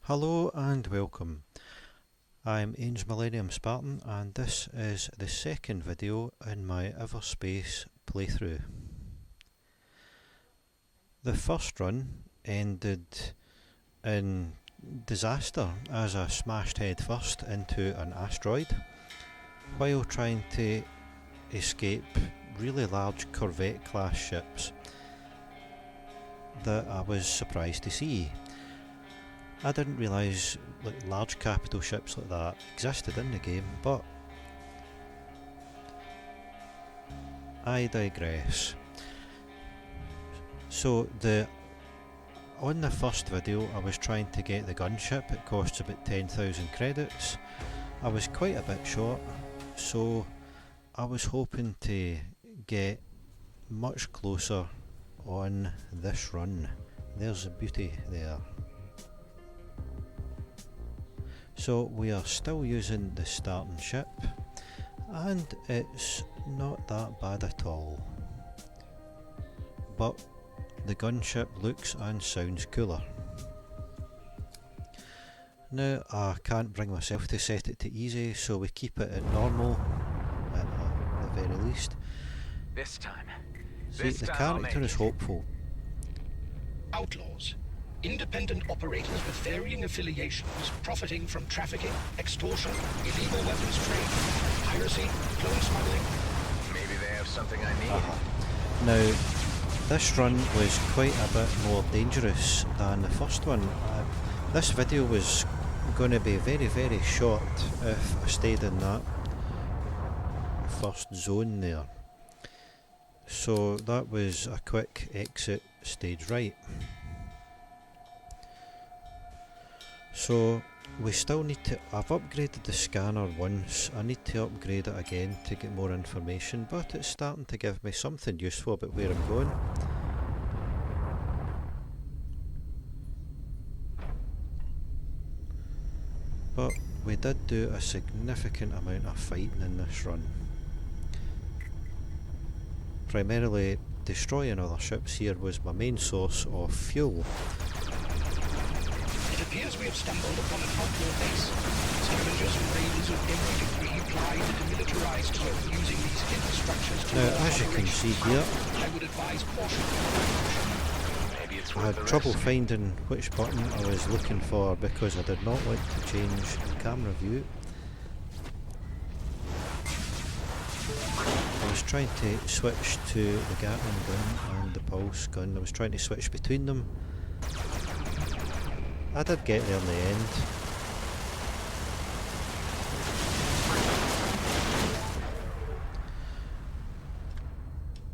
Hello and welcome. I'm Ains Millennium Spartan and this is the second video in my Everspace playthrough. The first run ended in disaster as I smashed head first into an asteroid while trying to escape really large Corvette class ships that I was surprised to see. I didn't realise large capital ships like that existed in the game, but I digress. So on the first video I was trying to get the gunship. It costs about 10,000 credits. I was quite a bit short, so I was hoping to get much closer on this run. There's a beauty there. So we are still using the starting ship and it's not that bad at all, but the gunship looks and sounds cooler. Now I can't bring myself to set it to easy, so we keep it at normal at the very least. This time. See, the character is hopeful. Outlaws. Independent operators with varying affiliations, profiting from trafficking, extortion, illegal weapons trade, piracy, clone smuggling. Maybe they have something I need. Now, this run was quite a bit more dangerous than the first one. This video was going to be very short if I stayed in that first zone there. So that was a quick exit stage right. So we still need to, I've upgraded the scanner once, I need to upgrade it again to get more information, but it's starting to give me something useful about where I'm going. But we did do a significant amount of fighting in this run. Primarily destroying other ships here was my main source of fuel. It appears we have stumbled upon an outlaw base. Scavengers and raiders of every degree ply the demilitarized zone using these infrastructures to Now, as you can see here, I would advise caution. Maybe it's I worth had the trouble risk. finding which button I was looking for because I did not want to change the camera view. I was trying to switch to the Gatling gun and the pulse gun. I was trying to switch between them. I did get there in the end.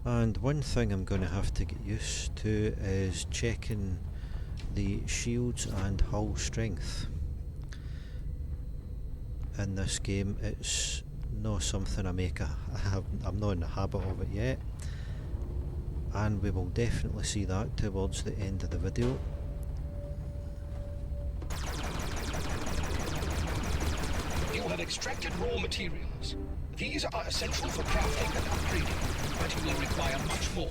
And one thing I'm going to have to get used to is checking the shields and hull strength. In this game it's not something I'm not in the habit of it yet, and we will definitely see that towards the end of the video. You have extracted raw materials. These are essential for crafting and upgrading, but you will require much more.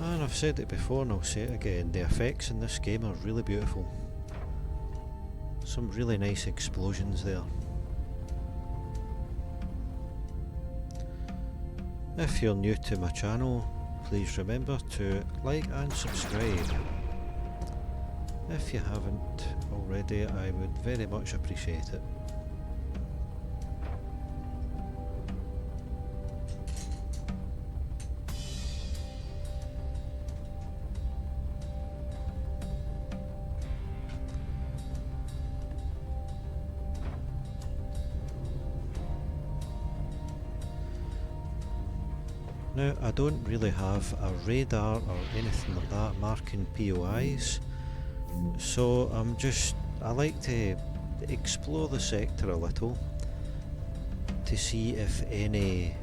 And I've said it before and I'll say it again, the effects in this game are really beautiful. Some really nice explosions there. If you're new to my channel, please remember to like and subscribe. If you haven't already, I would very much appreciate it. Now, I don't really have a radar or anything like that marking POIs, so I like to explore the sector a little to see if any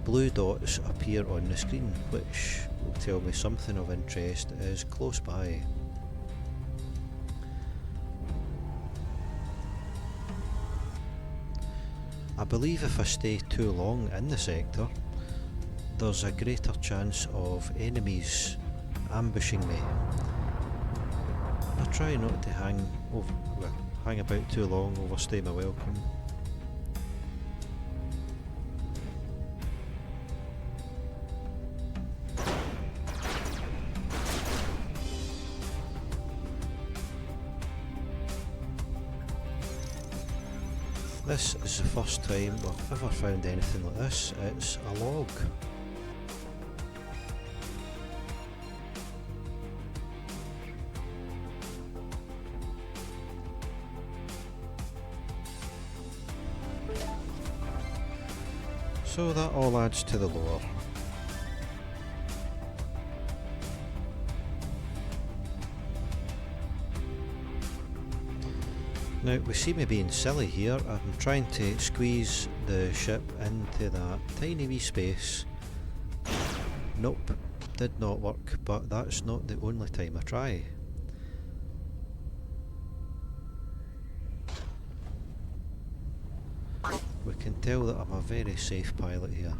blue dots appear on the screen, which will tell me something of interest is close by. I believe if I stay too long in the sector, there's a greater chance of enemies ambushing me. I try not to hang about too long, overstay my welcome. This is the first time I've ever found anything like this. It's a log. So that all adds to the lore. Now, we see me being silly here. I'm trying to squeeze the ship into that tiny wee space. Nope, did not work, but that's not the only time I try. We can tell that I'm a very safe pilot here.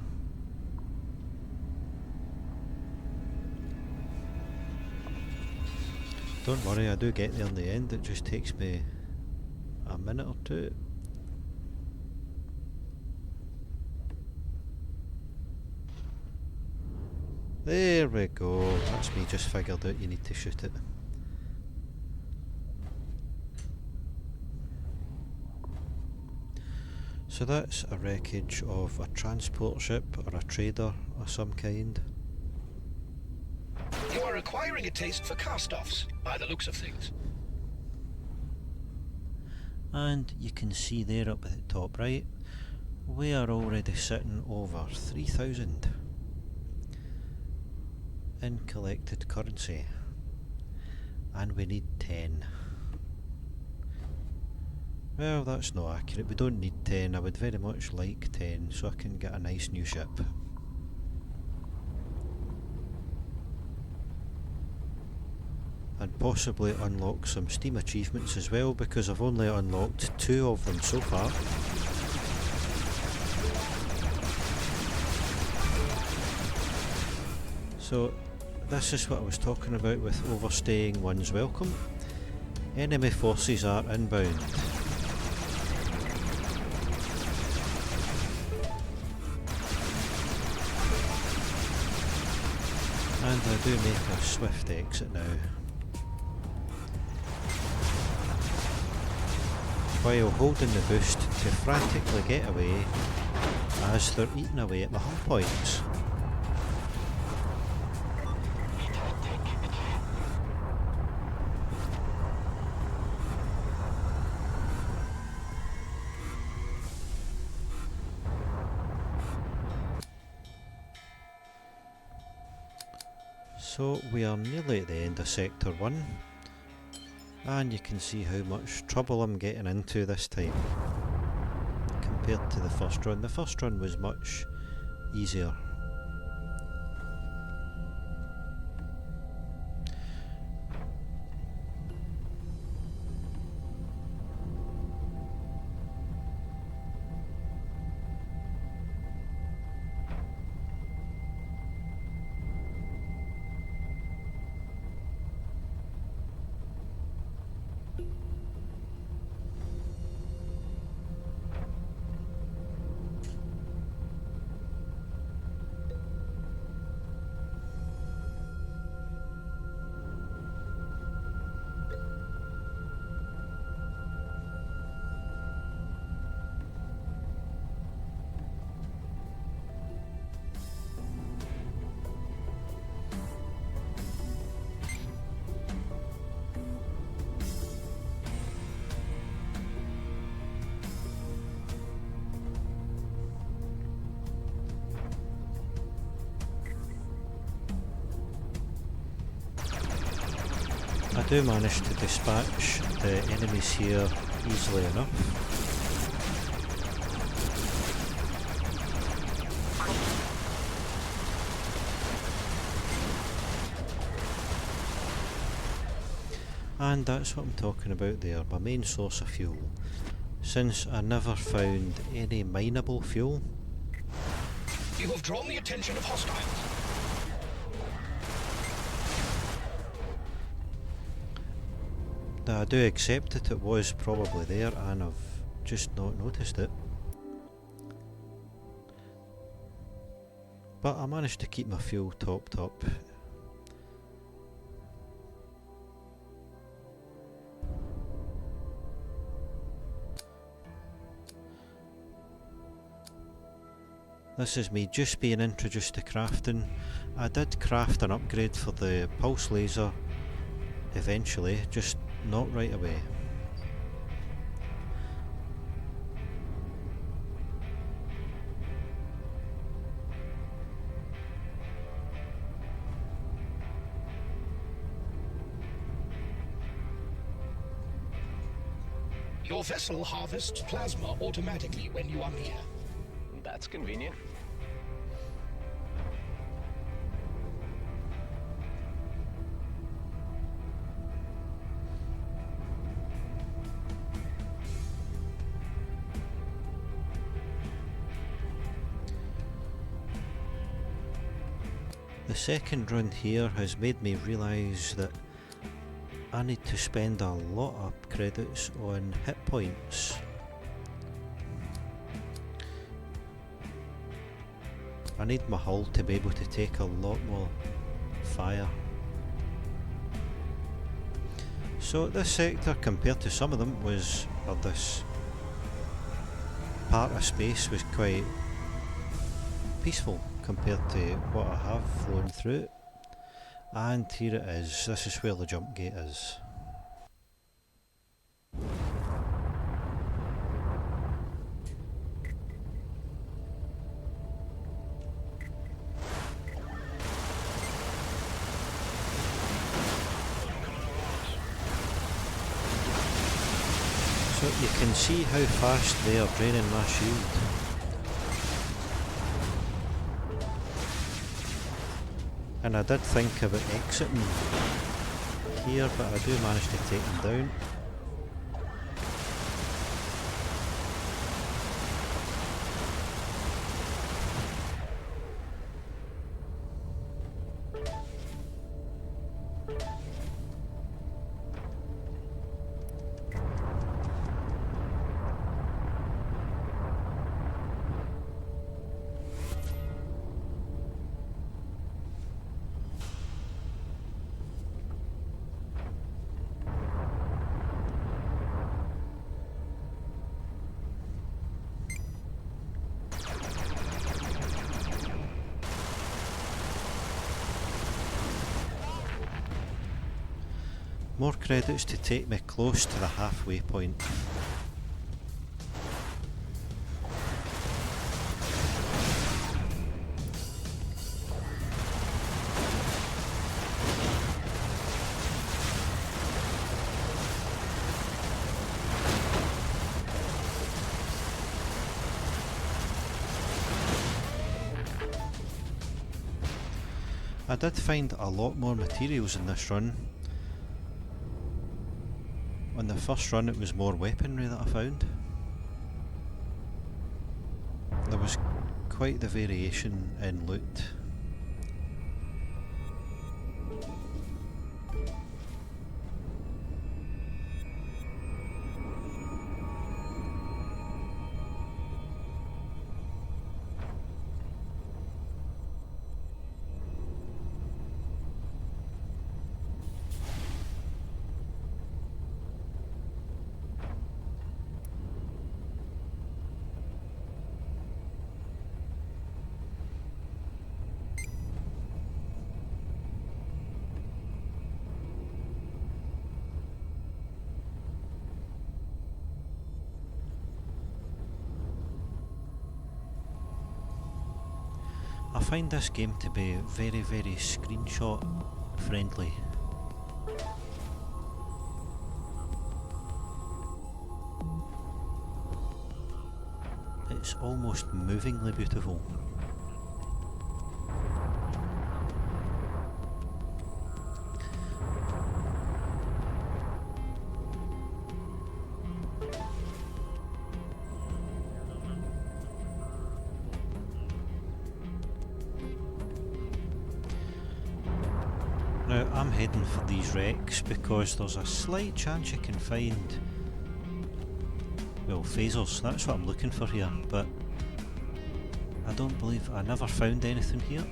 Don't worry, I do get there in the end. It just takes me a minute or two. There we go. That's me just figured out you need to shoot it. So that's a wreckage of a transport ship or a trader of some kind. You are acquiring a taste for cast-offs, by the looks of things. And you can see there up at the top right, we are already sitting over 3,000 in collected currency, and we need 10. Well, that's not accurate. We don't need 10. I would very much like 10 so I can get a nice new ship. And possibly unlock some Steam achievements as well, because I've only unlocked 2 of them so far. So this is what I was talking about with overstaying one's welcome. Enemy forces are inbound. And I do make a swift exit now, while holding the boost to frantically get away as they're eating away at my hull points. So we are nearly at the end of Sector 1, and you can see how much trouble I'm getting into this time compared to the first run. The first run was much easier. I do manage to dispatch the enemies here easily enough. And that's what I'm talking about there, my main source of fuel. Since I never found any mineable fuel, You have drawn the attention of hostiles. I do accept that it was probably there and I've just not noticed it. But I managed to keep my fuel topped up. This is me just being introduced to crafting. I did craft an upgrade for the pulse laser eventually, just not right away. Your vessel harvests plasma automatically when you are near. That's convenient. The second run here has made me realise that I need to spend a lot of credits on hit points. I need my hull to be able to take a lot more fire. So this sector compared to some of them was, or this part of space was quite peaceful compared to what I have flown through. And here it is, this is where the jump gate is. So you can see how fast they are draining my shield. And I did think about exiting here, but I do manage to take them down. More credits to take me close to the halfway point. I did find a lot more materials in this run. On the first run it was more weaponry that I found. There was quite the variation in loot. I find this game to be very, very screenshot friendly. It's almost movingly beautiful. I'm heading for these wrecks because there's a slight chance you can find, well, phasers, that's what I'm looking for here, but I don't believe I never found anything here.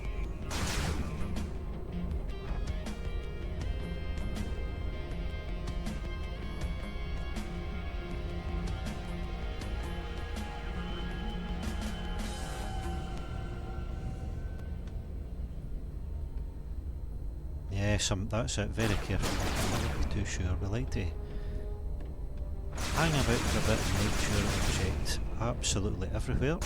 Yes, that's it, very careful. I'm not too sure. We like to hang about for a bit and make sure we've checked absolutely everywhere.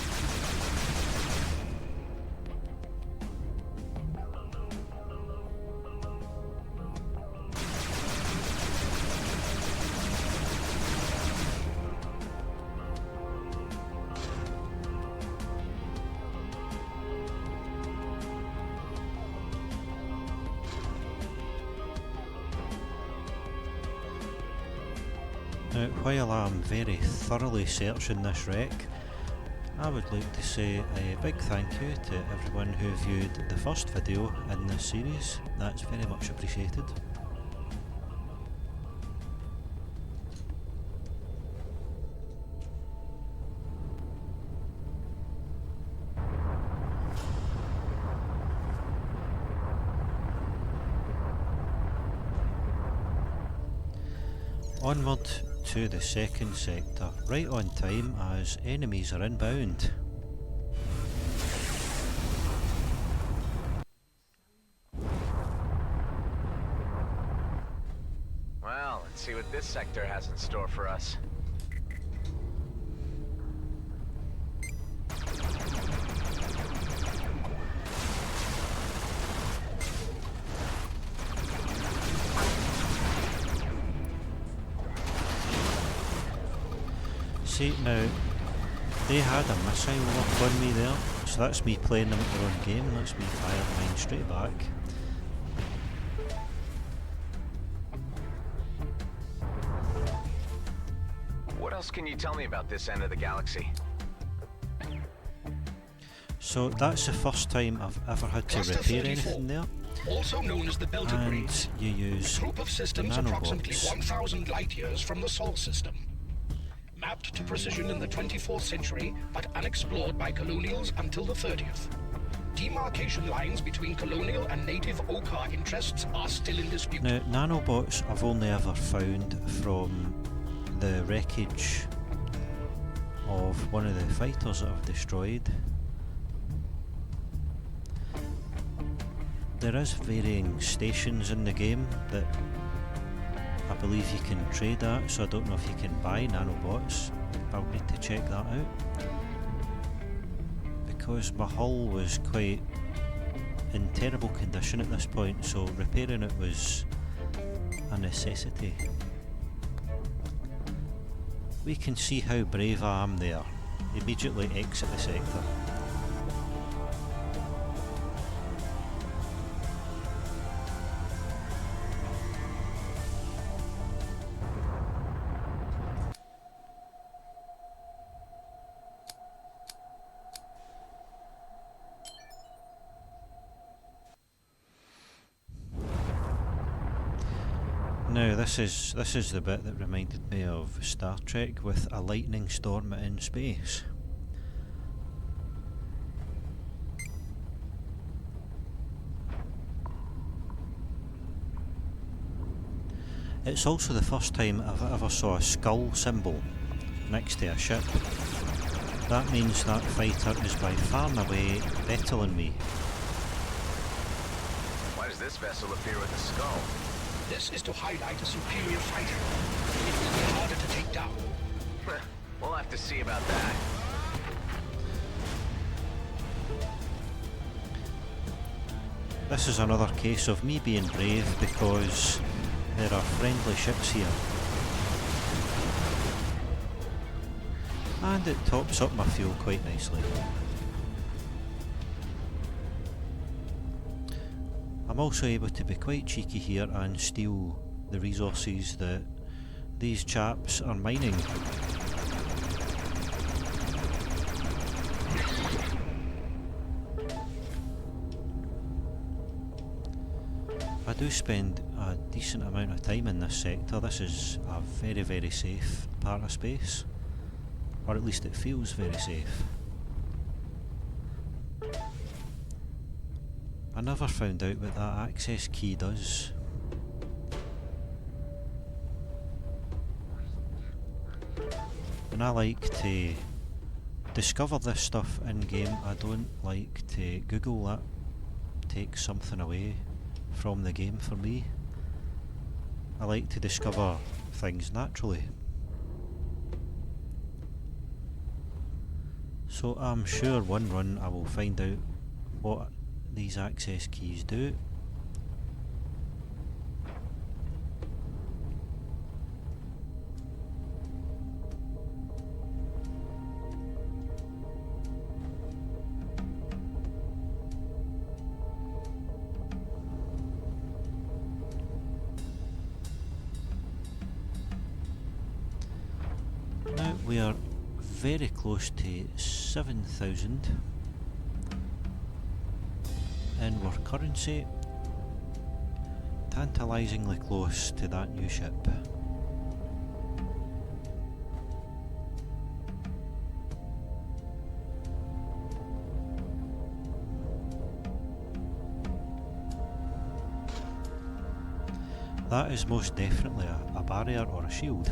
Now, while I'm very thoroughly searching this wreck, I would like to say a big thank you to everyone who viewed the first video in this series. That's very much appreciated. Onward to the second sector, right on time as enemies are inbound. Well, let's see what this sector has in store for us. See, now, they had a missile lock on me there, so that's me playing them at their own game. That's me firing mine straight back. What else can you tell me about this end of the galaxy? So that's the first time I've ever had to Cluster repair 34, anything there, also known as the Belt of and Graves, you use group of systems approximately nanobots. 1,000 light years from the Sol system. Mapped to precision in the 24th century, but unexplored by colonials until the 30th. Demarcation lines between colonial and native Okar interests are still in dispute. Now, nanobots I've only ever found from the wreckage of one of the fighters that I've destroyed. There is varying stations in the game that I believe you can trade at, so I don't know if you can buy nanobots. I'll need to check that out. Because my hull was quite in terrible condition at this point, so repairing it was a necessity. We can see how brave I am there. Immediately exit the sector. Now this is the bit that reminded me of Star Trek with a lightning storm in space. It's also the first time I've ever saw a skull symbol next to a ship. That means that fighter is by far and away better than me. Why does this vessel appear with a skull? This is to highlight a superior fighter. It will be harder to take down. We'll have to see about that. This is another case of me being brave because there are friendly ships here. And it tops up my fuel quite nicely. I'm also able to be quite cheeky here and steal the resources that these chaps are mining. I I do spend a decent amount of time in this sector. This is a very, very safe part of space, or at least it feels very safe. I never found out what that access key does. And I like to discover this stuff in game. I don't like to Google that. Takes something away from the game for me. I like to discover things naturally. So I'm sure one run I will find out what these access keys do. Now we are very close to 7,000 in work currency, tantalisingly close to that new ship. That is most definitely a barrier or a shield.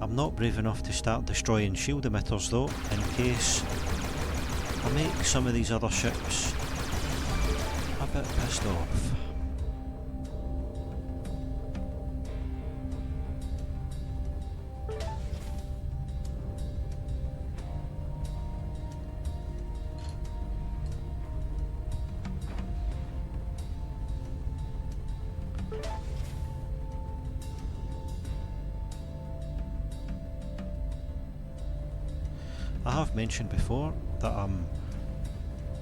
I'm not brave enough to start destroying shield emitters though, in case I make some of these other ships a bit pissed off. I have mentioned before that I'm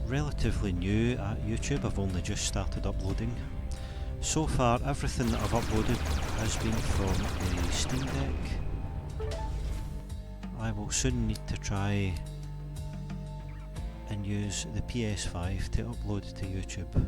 relatively new at YouTube. I've only just started uploading. So far everything that I've uploaded has been from the Steam Deck. I will soon need to try and use the PS5 to upload to YouTube.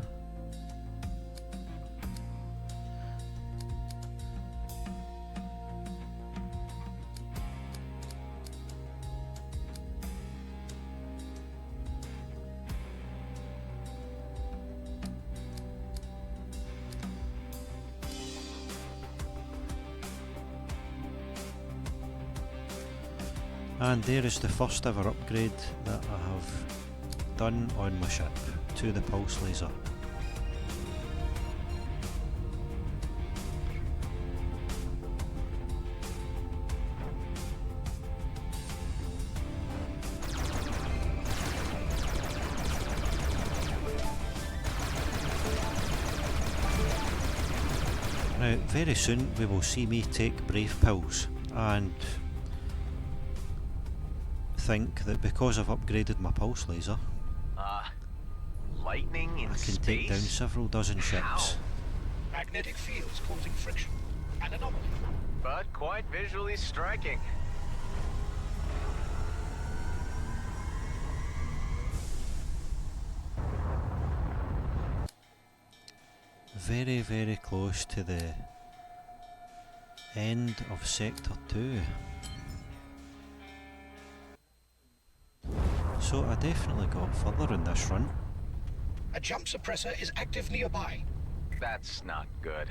And there is the first ever upgrade that I have done on my ship to the pulse laser. Now very soon we will see me take brave pills and think that because I've upgraded my pulse laser, Lightning in I can space? take down several dozen ships. Magnetic fields causing friction. An anomaly. But quite visually striking. Very, very close to the end of Sector 2. So I definitely got further in this run. A jump suppressor is active nearby. That's not good.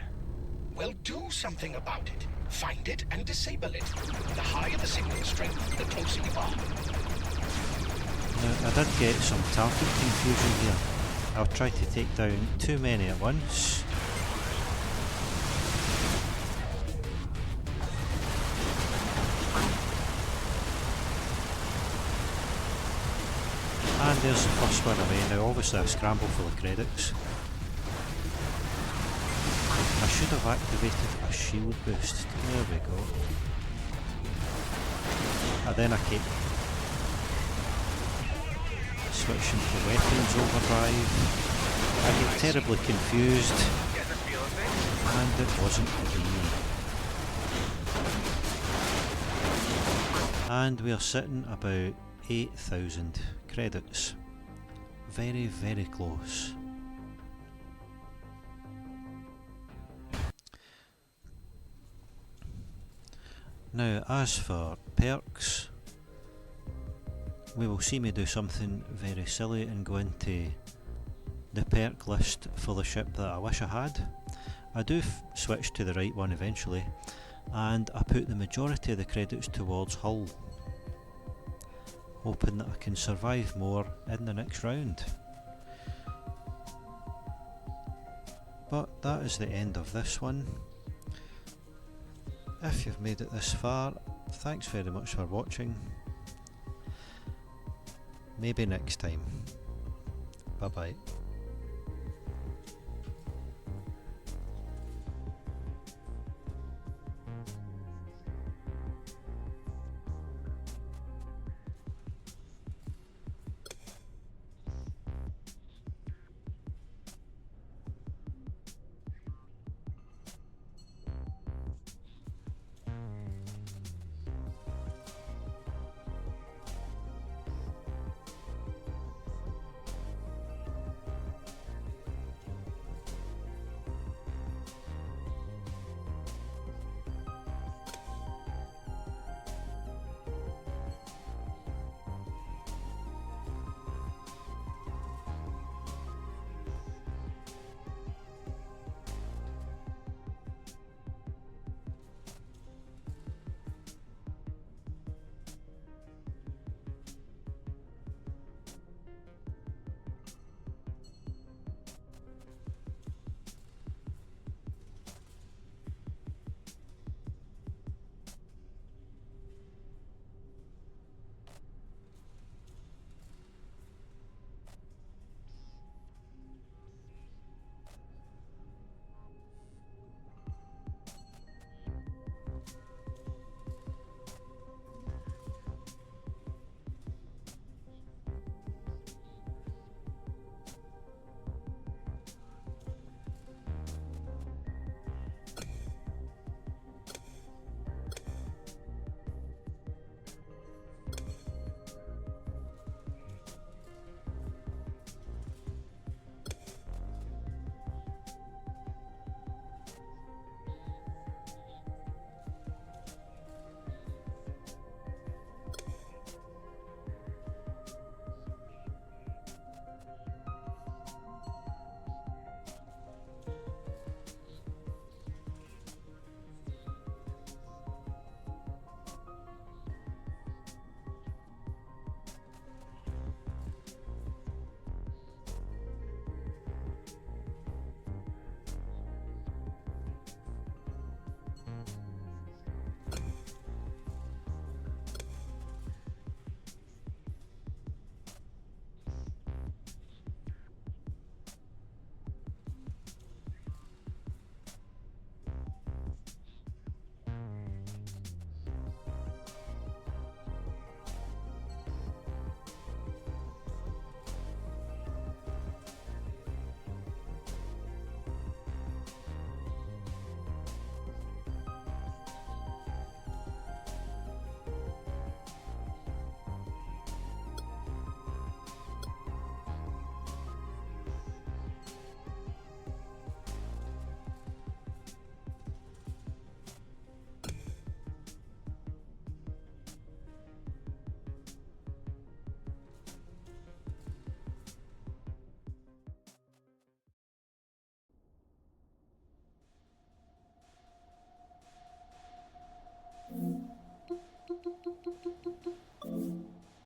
Well, do something about it. Find it and disable it. The higher the signal strength, the closer you are. Now I did get some target confusion here. I'll try to take down too many at once. And there's the first one away. Now obviously I scramble for the credits. I should have activated a shield boost. There we go. And then I keep switching to weapons overdrive. I get terribly confused, Get the feel of things? and it wasn't to be. And we are sitting about 8,000 credits. Very, very close. Now, as for perks, we will see me do something very silly and go into the perk list for the ship that I wish I had. I do switch to the right one eventually, and I put the majority of the credits towards hull, hoping that I can survive more in the next round. But that is the end of this one. If you've made it this far, thanks very much for watching. Maybe next time. Bye bye.